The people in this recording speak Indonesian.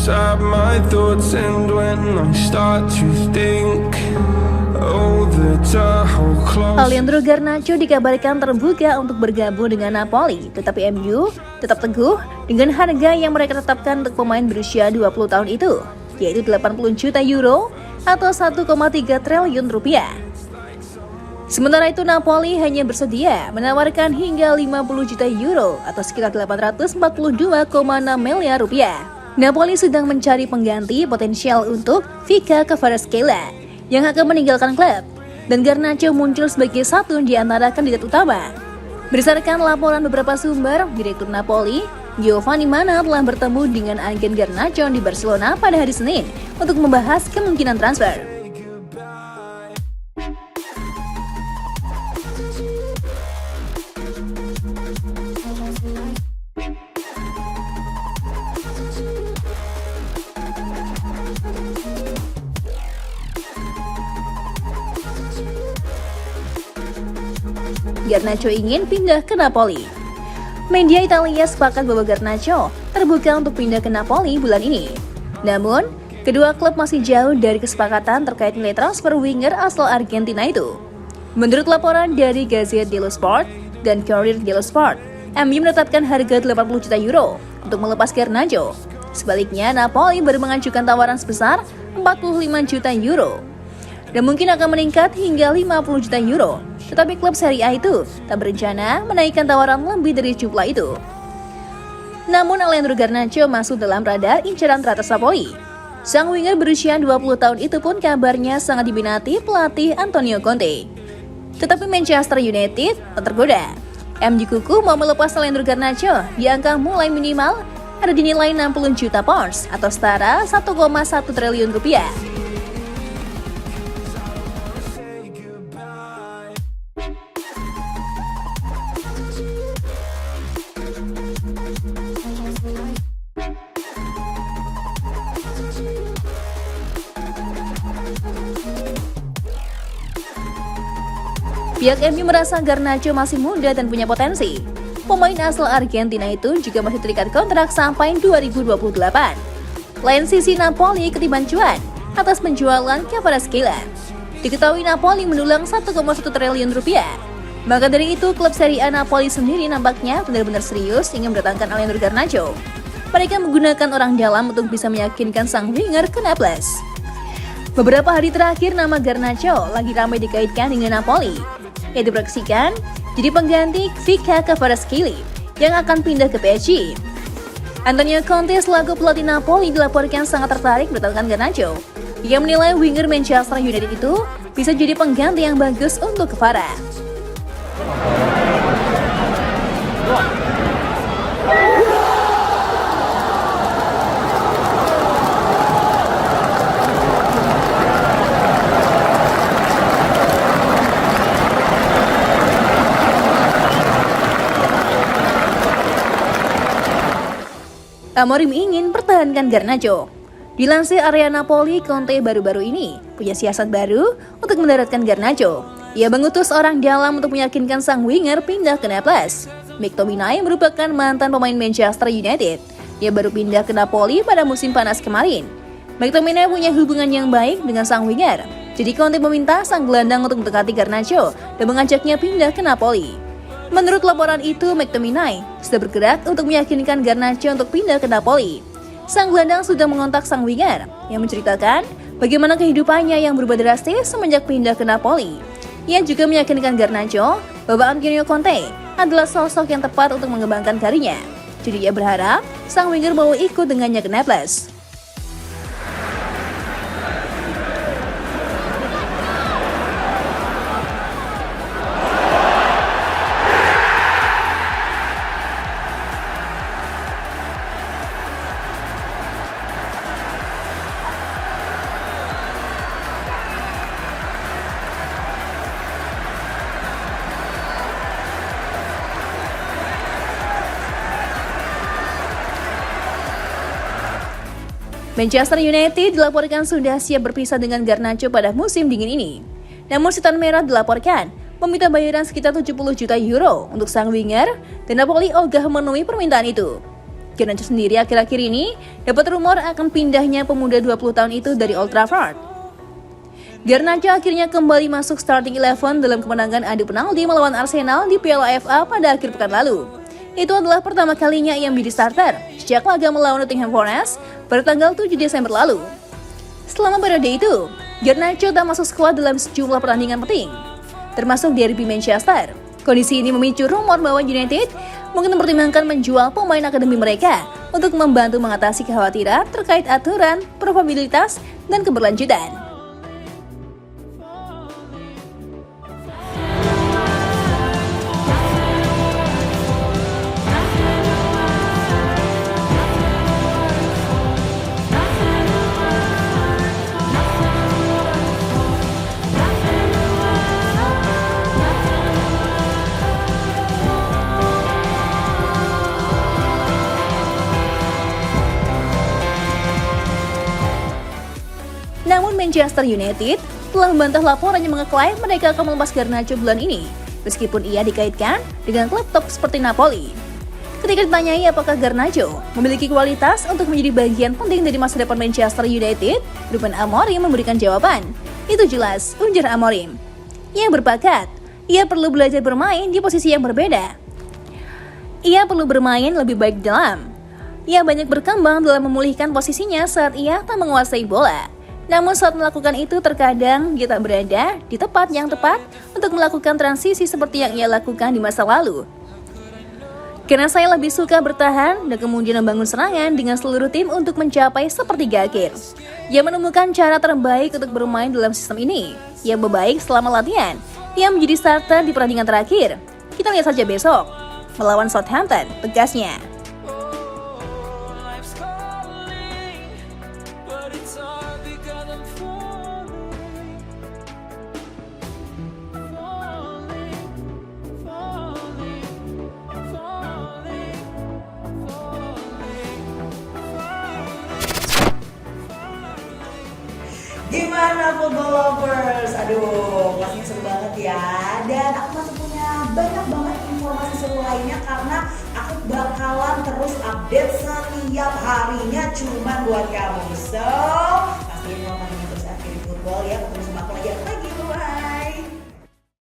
inside my thoughts, and when I start to think, oh, that's a whole close. Alejandro Garnacho dikabarkan terbuka untuk bergabung dengan Napoli, tetapi MU tetap teguh dengan harga yang mereka tetapkan untuk pemain berusia 20 tahun itu, yaitu 80 juta euro atau 1,3 triliun rupiah. Sementara itu Napoli hanya bersedia menawarkan hingga 50 juta euro atau sekitar 842,6 miliar rupiah. Napoli sedang mencari pengganti potensial untuk Vika Kvaratskhelia yang akan meninggalkan klub, dan Garnacho muncul sebagai satu di antara kandidat utama. Berdasarkan laporan beberapa sumber, Direktur Napoli, Giovanni Mana telah bertemu dengan agen Garnacho di Barcelona pada hari Senin untuk membahas kemungkinan transfer. Garnacho ingin pindah ke Napoli. Media Italia sepakat bahwa Garnacho terbuka untuk pindah ke Napoli bulan ini. Namun, kedua klub masih jauh dari kesepakatan terkait nilai transfer winger asal Argentina itu. Menurut laporan dari Gazzetta dello Sport dan Corriere dello Sport, MU menetapkan harga 80 juta euro untuk melepas Garnacho. Sebaliknya, Napoli baru mengajukan tawaran sebesar 45 juta euro dan mungkin akan meningkat hingga 50 juta euro. Tetapi klub Serie A itu tak berencana menaikkan tawaran lebih dari jumlah itu. Namun Alejandro Garnacho masuk dalam radar incaran teratas Napoli. Sang winger berusia 20 tahun itu pun kabarnya sangat diminati pelatih Antonio Conte. Tetapi Manchester United tak tergoda. MU kuku mau melepas Alejandro Garnacho di angka mulai minimal ada dinilai 60 juta pounds atau setara 1,1 triliun rupiah. Pihak MU merasa Garnacho masih muda dan punya potensi. Pemain asal Argentina itu juga masih terikat kontrak sampai 2028. Lain sisi, Napoli ketiban cuan atas penjualan Kvaratskhelia. Diketahui Napoli mendulang 1,1 triliun rupiah. Maka dari itu, klub Serie A Napoli sendiri nampaknya benar-benar serius ingin mendatangkan Alejandro Garnacho. Mereka menggunakan orang dalam untuk bisa meyakinkan sang winger ke Naples. Beberapa hari terakhir nama Garnacho lagi ramai dikaitkan dengan Napoli. Ia diproyeksikan jadi pengganti Vika Kvaratskhelia yang akan pindah ke PSG. Antonio Conte selaku pelatih Napoli dilaporkan sangat tertarik mendatangkan Garnacho. Ia menilai winger Manchester United itu bisa jadi pengganti yang bagus untuk Kvara. Amorim ingin pertahankan Garnacho. Dilansir area Napoli, Conte baru-baru ini punya siasat baru untuk mendaratkan Garnacho. Ia mengutus orang dalam untuk meyakinkan sang winger pindah ke Naples. McTominay merupakan mantan pemain Manchester United. Ia baru pindah ke Napoli pada musim panas kemarin. McTominay punya hubungan yang baik dengan sang winger. Jadi Conte meminta sang gelandang untuk mendekati Garnacho dan mengajaknya pindah ke Napoli. Menurut laporan itu, McTominay sudah bergerak untuk meyakinkan Garnacho untuk pindah ke Napoli. Sang gelandang sudah mengontak sang winger yang menceritakan bagaimana kehidupannya yang berubah drastis semenjak pindah ke Napoli. Ia juga meyakinkan Garnacho bahwa Antonio Conte adalah sosok yang tepat untuk mengembangkan karirnya. Jadi ia berharap sang winger mau ikut dengannya ke Naples. Manchester United dilaporkan sudah siap berpisah dengan Garnacho pada musim dingin ini. Namun Setan Merah dilaporkan meminta bayaran sekitar 70 juta euro untuk sang winger dan Napoli ogah memenuhi permintaan itu. Garnacho sendiri akhir-akhir ini dapat rumor akan pindahnya pemuda 20 tahun itu dari Old Trafford. Garnacho akhirnya kembali masuk starting 11 dalam kemenangan adu penalti melawan Arsenal di Piala FA pada akhir pekan lalu. Itu adalah pertama kalinya ia menjadi starter sejak laga melawan Nottingham Forest pada tanggal 7 Desember lalu. Selama periode itu, Garnacho tak masuk skuad dalam sejumlah pertandingan penting, termasuk derby Manchester. Kondisi ini memicu rumor bahwa United mungkin mempertimbangkan menjual pemain akademi mereka untuk membantu mengatasi kekhawatiran terkait aturan, probabilitas, dan keberlanjutan. Namun Manchester United telah membantah laporan yang mengeklaim mereka akan melepas Garnacho bulan ini, meskipun ia dikaitkan dengan klub top seperti Napoli. Ketika ditanyai apakah Garnacho memiliki kualitas untuk menjadi bagian penting dari masa depan Manchester United, Ruben Amorim memberikan jawaban. Itu jelas, ujar Amorim. Ia berbakat, ia perlu belajar bermain di posisi yang berbeda. Ia perlu bermain lebih baik dalam. Ia banyak berkembang dalam memulihkan posisinya saat ia tak menguasai bola. Namun saat melakukan itu terkadang dia tak berada di tempat yang tepat untuk melakukan transisi seperti yang ia lakukan di masa lalu. Karena saya lebih suka bertahan dan kemudian membangun serangan dengan seluruh tim untuk mencapai sepertiga akhir. Ia menemukan cara terbaik untuk bermain dalam sistem ini. Ia membaik selama latihan. Ia menjadi starter di pertandingan terakhir. Kita lihat saja besok melawan Southampton, tegasnya. Gimana football lovers? Aduh, pastinya seru banget ya. Dan aku masih punya banyak banget informasi seru lainnya karena aku bakalan terus update setiap harinya cuman buat kamu. So, pastiin nonton terus akhir football ya. Ketemu sama aku lagi.